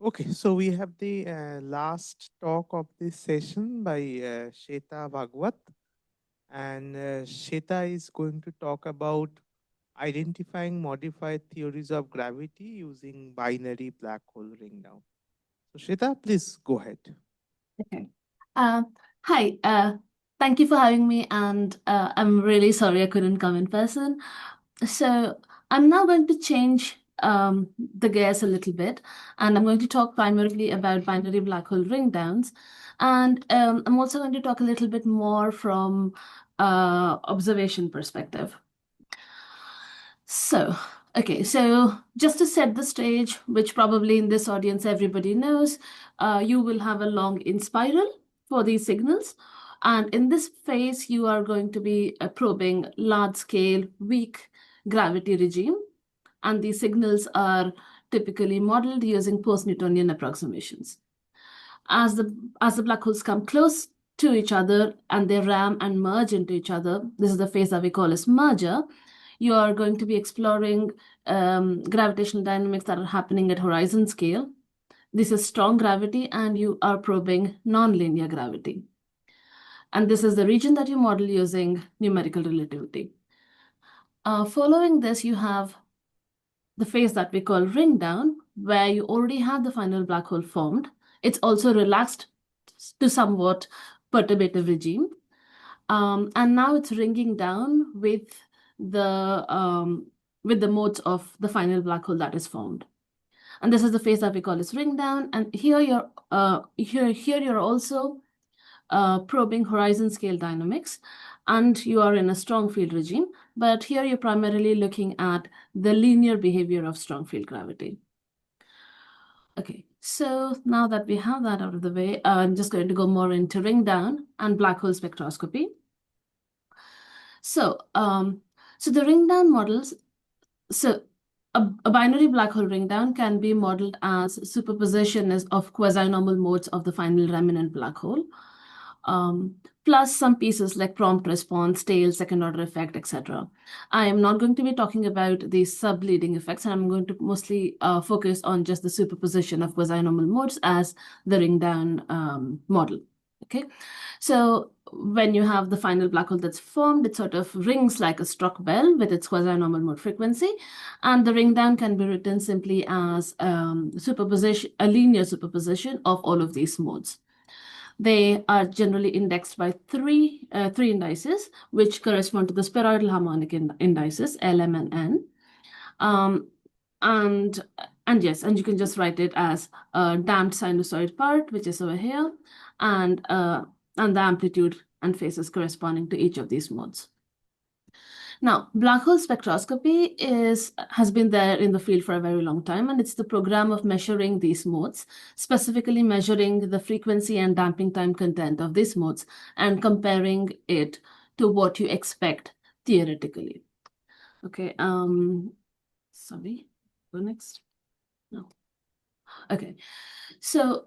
Okay, so we have the last talk of this session by Swetha Bhagwat, and Swetha is going to talk about identifying modified theories of gravity using binary black hole ring down. So Swetha, please go ahead. Okay. Uh, Hi. Thank you for having me, and I'm really sorry I couldn't come in person. So I'm now going to change the gears a little bit, and I'm going to talk primarily about binary black hole ring downs, and I'm also going to talk a little bit more from observation perspective. So just to set the stage, which probably in this audience everybody knows, you will have a long in spiral for these signals. And in this phase, you are going to be probing large-scale, weak gravity regime. And these signals are typically modeled using post-Newtonian approximations. As the black holes come close to each other and they ram and merge into each other, this is the phase that we call as merger, you are going to be exploring gravitational dynamics that are happening at horizon scale. This is strong gravity, and you are probing nonlinear gravity. And this is the region that you model using numerical relativity. Following this, you have the phase that we call ring down, where you already have the final black hole formed. It's also relaxed to somewhat perturbative regime. And now it's ringing down with the modes of the final black hole that is formed. And this is the phase that we call as ring down. And here you're also probing horizon scale dynamics, and you are in a strong field regime. But here you're primarily looking at the linear behavior of strong field gravity. Okay, so now that we have that out of the way, I'm just going to go more into ring down and black hole spectroscopy. So the ring down models, a binary black hole ring down can be modeled as superposition of quasi-normal modes of the final remnant black hole, plus some pieces like prompt response, tail, second order effect, etc. I am not going to be talking about the subleading effects, and I'm going to mostly focus on just the superposition of quasi-normal modes as the ring down model. Okay, so when you have the final black hole that's formed, it sort of rings like a struck bell with its quasi-normal mode frequency, and the ring down can be written simply as superposition, a linear superposition of all of these modes. They are generally indexed by three indices, which correspond to the spheroidal harmonic indices, L, M, and N. And yes, and you can just write it as a damped sinusoid part, which is over here, and the amplitude and phases corresponding to each of these modes. Now, black hole spectroscopy has been there in the field for a very long time, and it's the program of measuring these modes, specifically measuring the frequency and damping time content of these modes and comparing it to what you expect theoretically. Okay, sorry, go next. No. Okay, so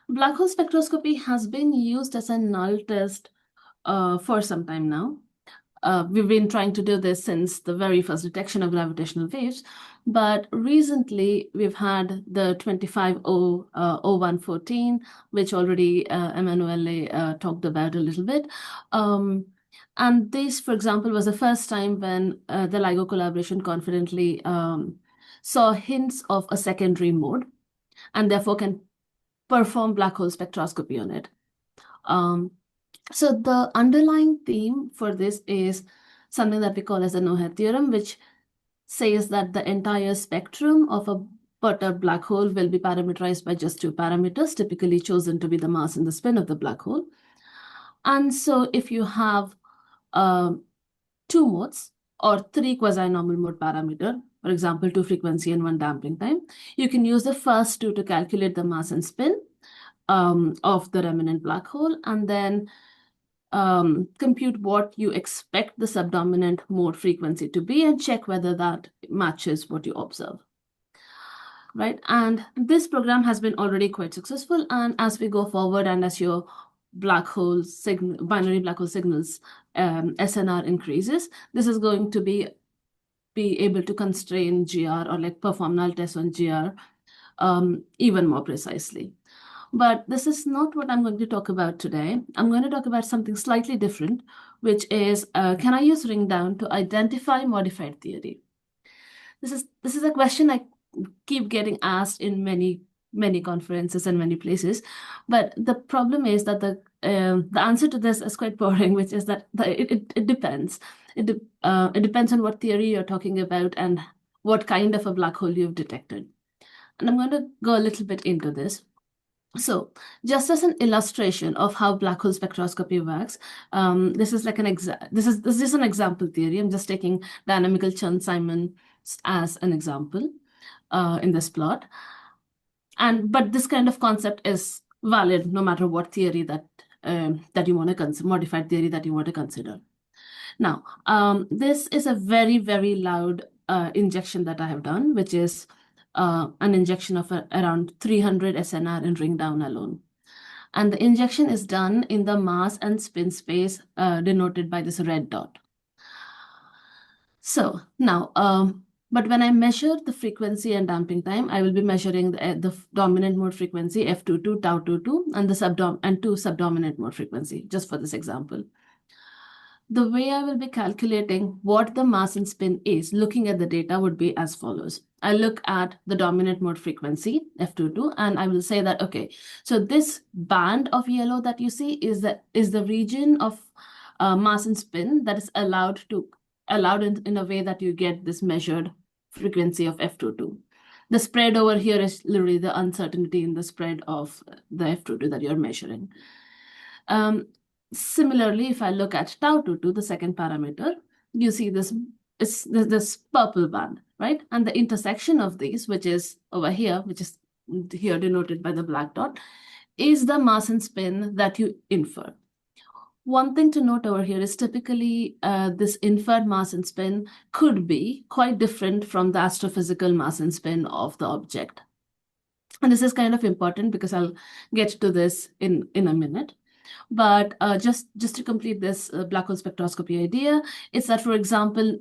black hole spectroscopy has been used as a null test for some time now. We've been trying to do this since the very first detection of gravitational waves, but recently we've had the 250114, which already Emanuele talked about a little bit. And this, for example, was the first time when the LIGO collaboration confidently saw hints of a secondary mode, and therefore can perform black hole spectroscopy on it. So the underlying theme for this is something that we call as the no-head theorem, which says that the entire spectrum of a perturbed black hole will be parameterized by just two parameters, typically chosen to be the mass and the spin of the black hole. And so if you have two modes or three quasi-normal mode parameter, for example, two frequency and one damping time, you can use the first two to calculate the mass and spin of the remnant black hole, and then compute what you expect the subdominant mode frequency to be and check whether that matches what you observe. Right, and this program has been already quite successful, and as we go forward and as your black hole signal, binary black hole signals SNR increases, this is going to be able to constrain GR or like perform null tests on GR even more precisely. But this is not what I'm going to talk about today. I'm going to talk about something slightly different, which is, can I use Ringdown to identify modified theory? This is a question I keep getting asked in many conferences and many places, but the problem is that the answer to this is quite boring, which is that it depends. It depends on what theory you're talking about and what kind of a black hole you've detected. And I'm going to go a little bit into this. So, just as an illustration of how black hole spectroscopy works, this is like this is an example theory. I'm just taking dynamical Chern-Simons as an example in this plot. But this kind of concept is valid no matter what theory that you want to consider, modified theory that you want to consider. Now, this is a very, very loud injection that I have done, which is an injection of around 300 SNR in Ringdown alone. And the injection is done in the mass and spin space denoted by this red dot. So now, but when I measure the frequency and damping time, I will be measuring the dominant mode frequency F22, tau22, and the two subdominant mode frequency, just for this example. The way I will be calculating what the mass and spin is, looking at the data, would be as follows. I look at the dominant mode frequency, F22, and I will say that, okay, so this band of yellow that you see is the region of mass and spin that is allowed in a way that you get this measured frequency of F22. The spread over here is literally the uncertainty in the spread of the F22 that you're measuring. Similarly, if I look at tau22, the second parameter, you see this purple band, right? And the intersection of these, which is over here, which is here denoted by the black dot, is the mass and spin that you infer. One thing to note over here is typically this inferred mass and spin could be quite different from the astrophysical mass and spin of the object. And this is kind of important because I'll get to this in a minute. But just to complete this black hole spectroscopy idea, it's that, for example,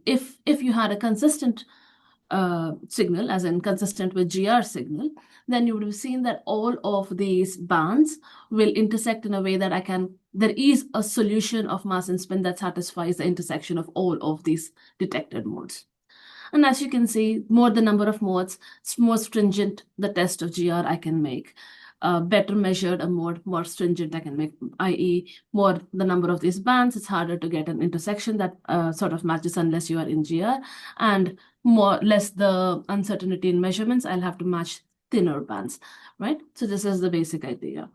if you had a consistent signal, as in consistent with GR signal, then you would have seen that all of these bands will intersect in a way that there is a solution of mass and spin that satisfies the intersection of all of these detected modes. And as you can see, more the number of modes, more stringent the test of GR I can make. Better measured and more stringent I can make, i.e. more the number of these bands, it's harder to get an intersection that sort of matches unless you are in GR, and less the uncertainty in measurements, I'll have to match thinner bands, right? So this is the basic idea.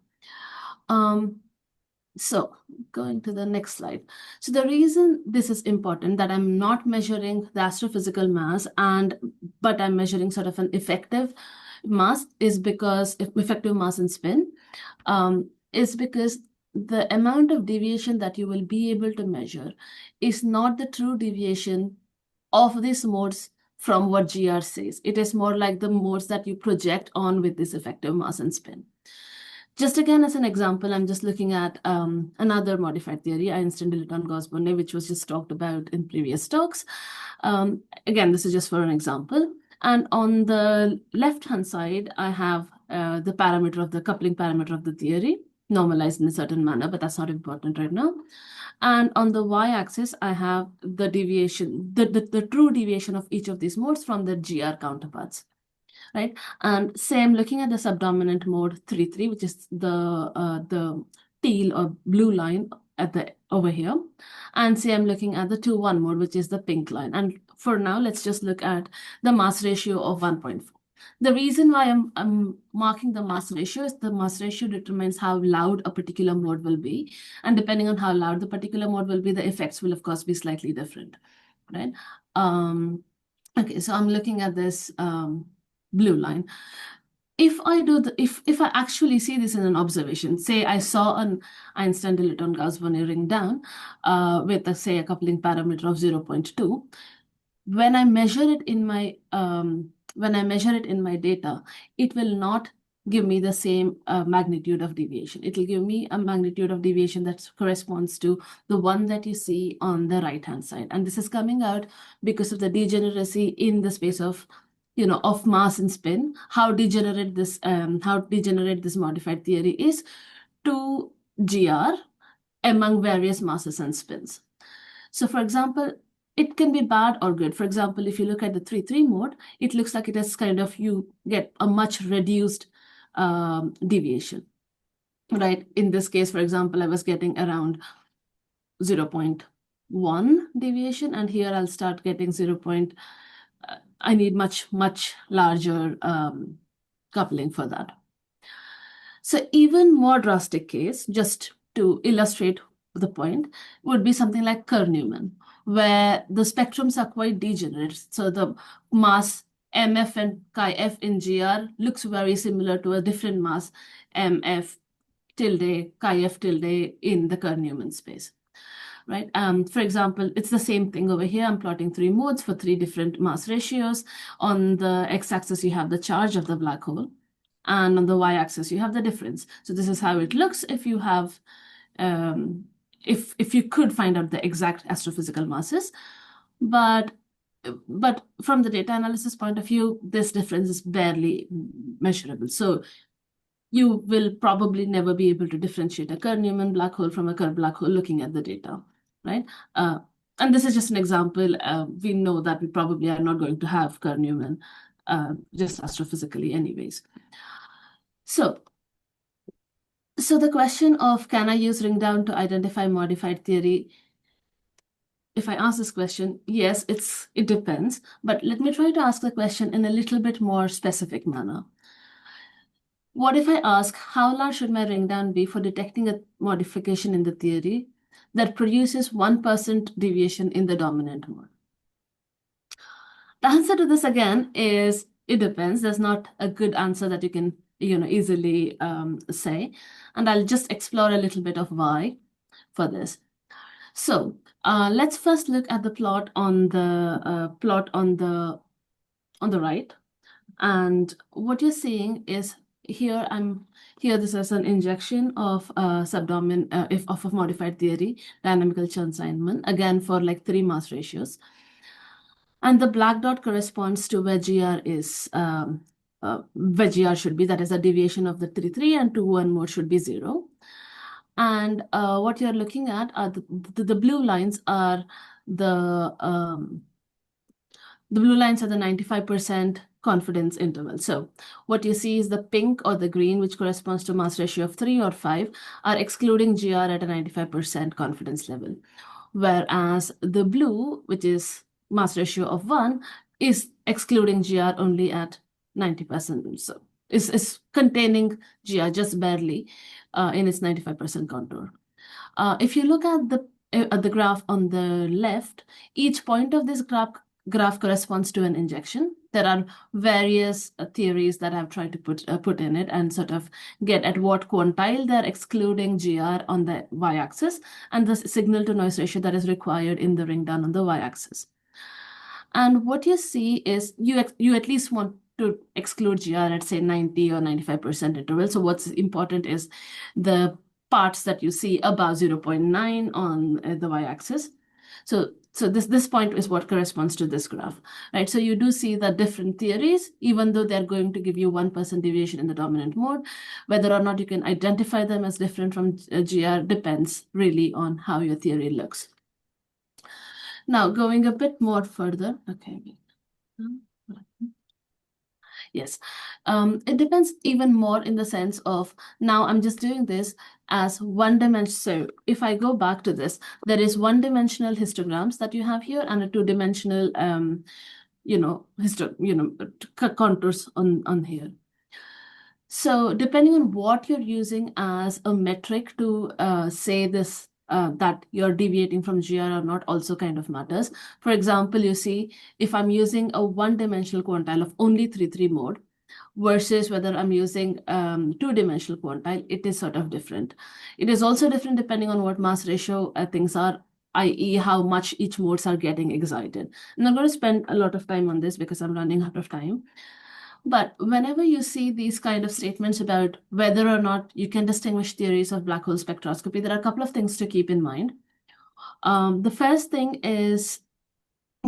So going to the next slide. So the reason this is important, that I'm not measuring the astrophysical mass but I'm measuring sort of an effective mass, is because effective mass and spin is because the amount of deviation that you will be able to measure is not the true deviation of these modes from what GR says. It is more like the modes that you project on with this effective mass and spin. Just again, as an example, I'm just looking at another modified theory, Einstein-Dilaton-Gauss-Bonnet, which was just talked about in previous talks. Again, this is just for an example. And on the left-hand side, I have the coupling parameter of the theory, normalized in a certain manner, but that's not important right now. And on the y-axis, I have the deviation, the true deviation of each of these modes from their GR counterparts, right? And same, looking at the subdominant mode 3-3, which is the teal or blue line over here. And say I'm looking at the 2-1 mode, which is the pink line. And for now, let's just look at the mass ratio of 1.4. The reason why I'm marking the mass ratio is the mass ratio determines how loud a particular mode will be. And depending on how loud the particular mode will be, the effects will, of course, be slightly different, right? Okay, so I'm looking at this blue line. If I actually see this in an observation, say I saw an Einstein-Dilaton-Gauss-Bonnet Ringdown with, say, a coupling parameter of 0.2, when I measure it in my data, it will not give me the same magnitude of deviation. It will give me a magnitude of deviation that corresponds to the one that you see on the right-hand side. And this is coming out because of the degeneracy in the space of of mass and spin, how degenerate this modified theory is to GR among various masses and spins. So for example, it can be bad or good. For example, if you look at the 3-3 mode, it looks like it is you get a much reduced deviation, right? In this case, for example, I was getting around 0.1 deviation, and here I'll start getting I need much larger coupling for that. So even more drastic case, just to illustrate the point, would be something like Kerr-Newman, where the spectrums are quite degenerate. So the mass MF and chi-F in GR looks very similar to a different mass MF tilde, chi-F tilde in the Kerr-Newman space. Right. For example, it's the same thing over here. I'm plotting 3 modes for 3 different mass ratios. On the x-axis, you have the charge of the black hole. And on the y-axis, you have the difference. So this is how it looks if you have, if you could find out the exact astrophysical masses. But from the data analysis point of view, this difference is barely measurable. So you will probably never be able to differentiate a Kerr-Newman black hole from a Kerr black hole looking at the data, right? And this is just an example. We know that we probably are not going to have Kerr-Newman just astrophysically anyways. So the question of, can I use Ringdown to identify modified theory? If I ask this question, yes, it depends. But let me try to ask the question in a little bit more specific manner. What if I ask, how large should my Ringdown be for detecting a modification in the theory that produces 1% deviation in the dominant mode? The answer to this again is, it depends. There's not a good answer that you can easily say. And I'll just explore a little bit of why for this. So let's first look at the plot on the right. And what you're seeing is here this is an injection of subdomain of a modified theory, dynamical Chern-Simons, again for like 3 mass ratios. And the black dot corresponds to where GR is, where GR should be, that is a deviation of the 3-3, and 2-1 mode should be 0. And what you're looking at are the blue lines are the 95% confidence interval. So what you see is the pink or the green, which corresponds to mass ratio of 3 or 5, are excluding GR at a 95% confidence level. Whereas the blue, which is mass ratio of 1, is excluding GR only at 90%. So is containing GR just barely in its 95% contour. If you look at the graph on the left, each point of this graph corresponds to an injection. There are various theories that I've tried to put in it and sort of get at what quantile they're excluding GR on the y-axis and the signal to noise ratio that is required in the Ringdown on the y-axis. And what you see is you at least want to exclude GR at say 90 or 95% interval. So what's important is the parts that you see above 0.9 on the y-axis. So this point is what corresponds to this graph, right? So you do see that different theories, even though they're going to give you 1% deviation in the dominant mode, whether or not you can identify them as different from GR depends really on how your theory looks. Now, going a bit more further, okay. Yes, it depends even more in the sense of, now I'm just doing this as one dimension. So if I go back to this, there is one-dimensional histograms that you have here and a two-dimensional, contours on here. So depending on what you're using as a metric to say this, that you're deviating from GR or not also kind of matters. For example, you see, if I'm using a one-dimensional quantile of only 3-3 mode versus whether I'm using two-dimensional quantile, it is sort of different. It is also different depending on what mass ratio things are, i.e. how much each modes are getting excited. I'm not going to spend a lot of time on this because I'm running out of time. But whenever you see these kind of statements about whether or not you can distinguish theories of black hole spectroscopy, there are a couple of things to keep in mind. The first thing is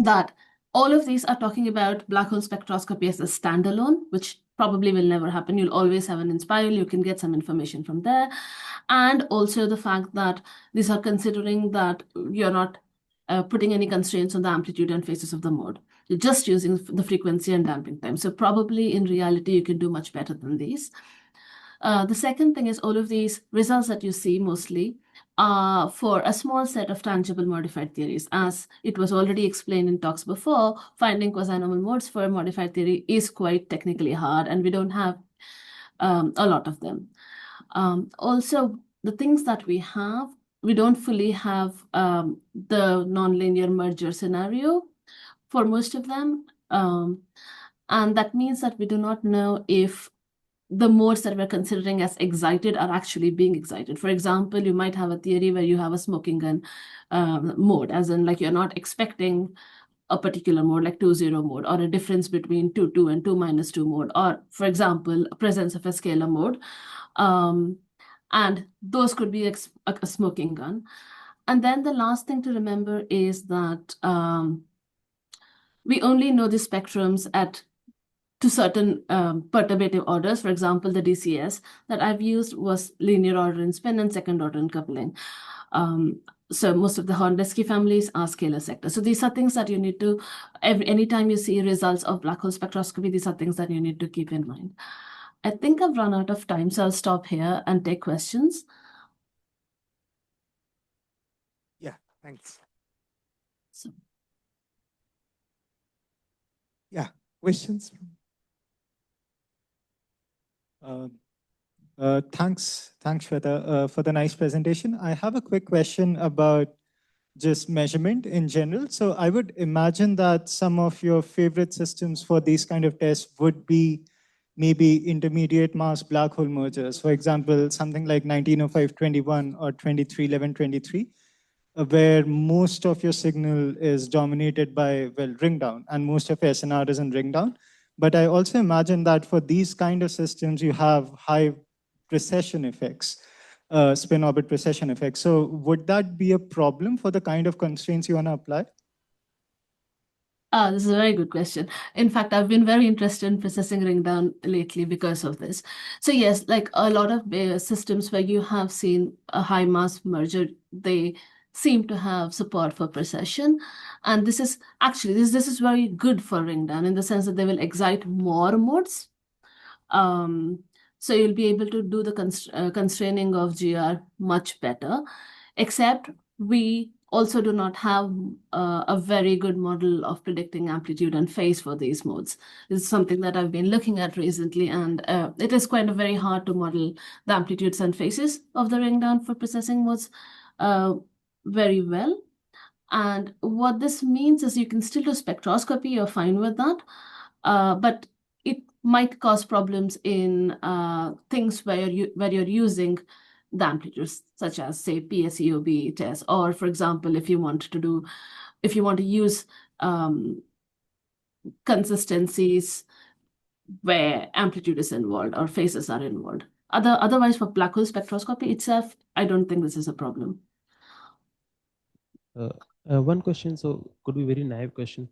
that All of these are talking about black hole spectroscopy as a standalone, which probably will never happen. You'll always have an Inspire, you can get some information from there. And also the fact that these are considering that you're not putting any constraints on the amplitude and phases of the mode. You're just using the frequency and damping time. So probably in reality, you can do much better than these. The second thing is all of these results that you see mostly for a small set of tangible modified theories. As it was already explained in talks before, finding quasi-normal modes for modified theory is quite technically hard, and we don't have a lot of them. Also, the things that we have, we don't fully have the nonlinear merger scenario for most of them. And that means that we do not know if the modes that we're considering as excited are actually being excited. For example, you might have a theory where you have a smoking gun mode, as in like you're not expecting a particular mode like 2-0 mode, or a difference between 2-2 and 2-2 mode, or for example, presence of a scalar mode. And those could be a smoking gun. And then the last thing to remember is that we only know the spectrums to certain perturbative orders. For example, the DCS that I've used was linear order in spin and second order in coupling. So most of the Hornbesky families are scalar sector. So these are things that you need to, anytime you see results of black hole spectroscopy, these are things that you need to keep in mind. I think I've run out of time, so I'll stop here and take questions. Yeah, thanks. So. Yeah, questions? Thanks, Swetha, for the nice presentation. I have a quick question about just measurement in general. So I would imagine that some of your favorite systems for these kind of tests would be maybe intermediate mass black hole mergers. For example, something like 1905-21 or 2311-23, where most of your signal is dominated by, well, Ringdown, and most of SNR is in Ringdown. But I also imagine that for these kind of systems, you have high precession effects, spin orbit precession effects. So would that be a problem for the kind of constraints you want to apply? This is a very good question. In fact, I've been very interested in processing Ringdown lately because of this. So yes, like a lot of systems where you have seen a high mass merger, they seem to have support for precession. And this is actually, this is very good for Ringdown in the sense that they will excite more modes. So you'll be able to do the constraining of GR much better, except we also do not have a very good model of predicting amplitude and phase for these modes. This is something that I've been looking at recently, and it is kind of very hard to model the amplitudes and phases of the Ringdown for processing modes very well. And what this means is you can still do spectroscopy, you're fine with that, but it might cause problems in things where you're using the amplitudes, such as say PSEOB tests, or for example, if you want to use consistencies where amplitude is involved or phases are involved. Otherwise, for black hole spectroscopy itself, I don't think this is a problem. One question, so could be very naive question.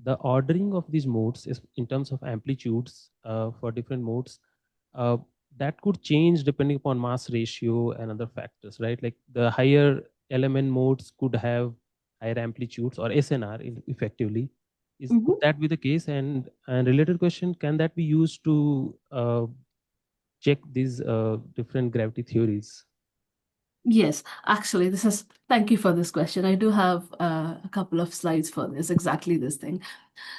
The ordering of these modes is in terms of amplitudes for different modes, that could change depending upon mass ratio and other factors, right? Like the higher element modes could have higher amplitudes or SNR effectively. Could that be the case? And related question, can that be used to check these different gravity theories? Yes, actually, thank you for this question. I do have a couple of slides for this, exactly this thing.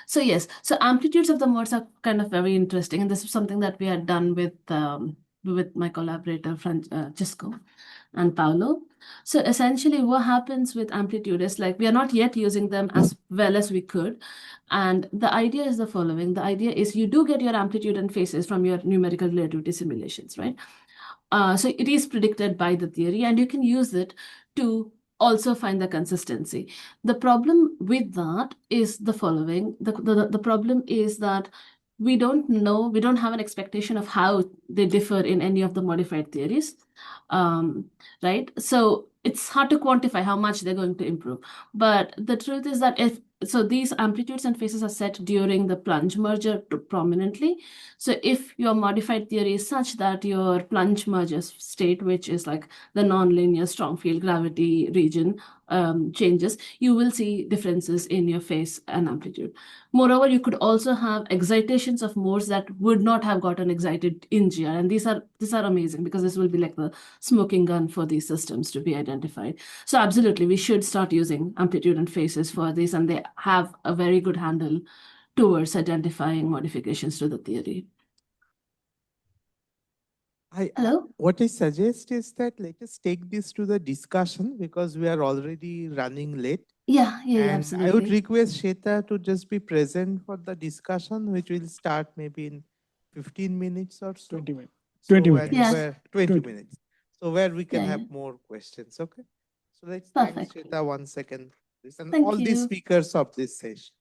So yes, so amplitudes of the modes are kind of very interesting. And this is something that we had done with my collaborator, Francisco and Paolo. So essentially what happens with amplitude is like, we are not yet using them as well as we could. And the idea is the following. The idea is you do get your amplitude and phases from your numerical relativity simulations, right? So it is predicted by the theory, and you can use it to also find the consistency. The problem with that is the following. The problem is that we don't know, we don't have an expectation of how they differ in any of the modified theories, right? So it's hard to quantify how much they're going to improve. But the truth is that so these amplitudes and phases are set during the plunge merger prominently. So if your modified theory is such that your plunge merger state, which is like the nonlinear strong field gravity region, changes, you will see differences in your phase and amplitude. Moreover, you could also have excitations of modes that would not have gotten excited in GR, and these are amazing because this will be like the smoking gun for these systems to be identified. So absolutely, we should start using amplitude and phases for this, and they have a very good handle towards identifying modifications to the theory. Hello? What I suggest is that let us take this to the discussion because we are already running late. Yeah, And absolutely. I would request Swetha to just be present for the discussion, which will start maybe in 15 minutes or so. 20 minutes. So 20 when minutes. Yeah. where- 20 20. minutes. So where we can Yeah, have yeah. more questions. Okay. So let's Perfect. thank Swetha 1 second. And Thank all the you. speakers of this session.